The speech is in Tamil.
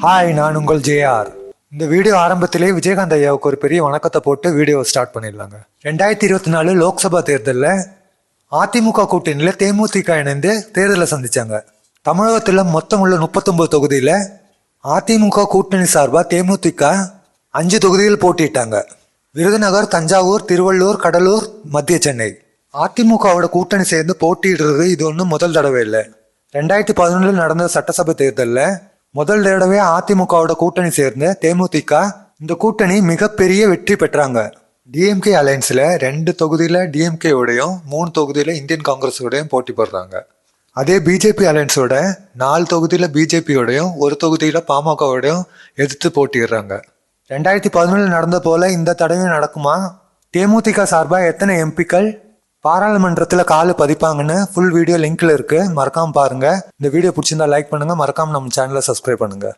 ஹாய், நான் உங்கள் ஜேஆர். இந்த வீடியோ ஆரம்பத்திலே விஜயகாந்த் ஐயாவுக்கு ஒரு பெரிய வணக்கத்தை போட்டு வீடியோ ஸ்டார்ட் பண்ணிடலாங்க. 2024 லோக்சபா தேர்தலில் அதிமுக கூட்டணியில் தேமுதிக இணைந்து தேர்தலை சந்திச்சாங்க. தமிழகத்தில் மொத்தம் உள்ள 39 தொகுதியில் அதிமுக கூட்டணி சார்பாக தேமுதிக 5 தொகுதியில் போட்டிட்டாங்க. விருதுநகர், தஞ்சாவூர், திருவள்ளூர், கடலூர், மத்திய சென்னை. அதிமுகவோட கூட்டணி சேர்ந்து போட்டியிடுறது இது ஒன்றும் முதல் தடவை இல்லை. 2011 நடந்த சட்டசபை தேர்தலில் முதல் தடவை அதிமுகவோட கூட்டணி சேர்ந்து தேமுதிக இந்த கூட்டணி மிகப்பெரிய வெற்றி பெற்றாங்க. டிஎம்கே அலையன்ஸில் 2 தொகுதியில் டிஎம்கேயோடையும் 3 தொகுதியில் இந்தியன் காங்கிரஸோடையும் போட்டி போடுறாங்க. அதே பிஜேபி அலையன்ஸோட 4 தொகுதியில் பிஜேபியோடையும் 1 தொகுதியில் பாமகவோடையும் எதிர்த்து போட்டிடுறாங்க. 2011 நடந்த போல இந்த தடவையும் நடக்குமா? தேமுதிக சார்பாக எத்தனை எம்பிக்கள் பாராளுமன்றத்தில் காலு பதிப்பாங்கன்னு ஃபுல் வீடியோ லிங்க்ல இருக்கு, மறக்காம பாருங்க. இந்த வீடியோ பிடிச்சிருந்தா லைக் பண்ணுங்க, மறக்காம நம்ம சேனலை சப்ஸ்கிரைப் பண்ணுங்க.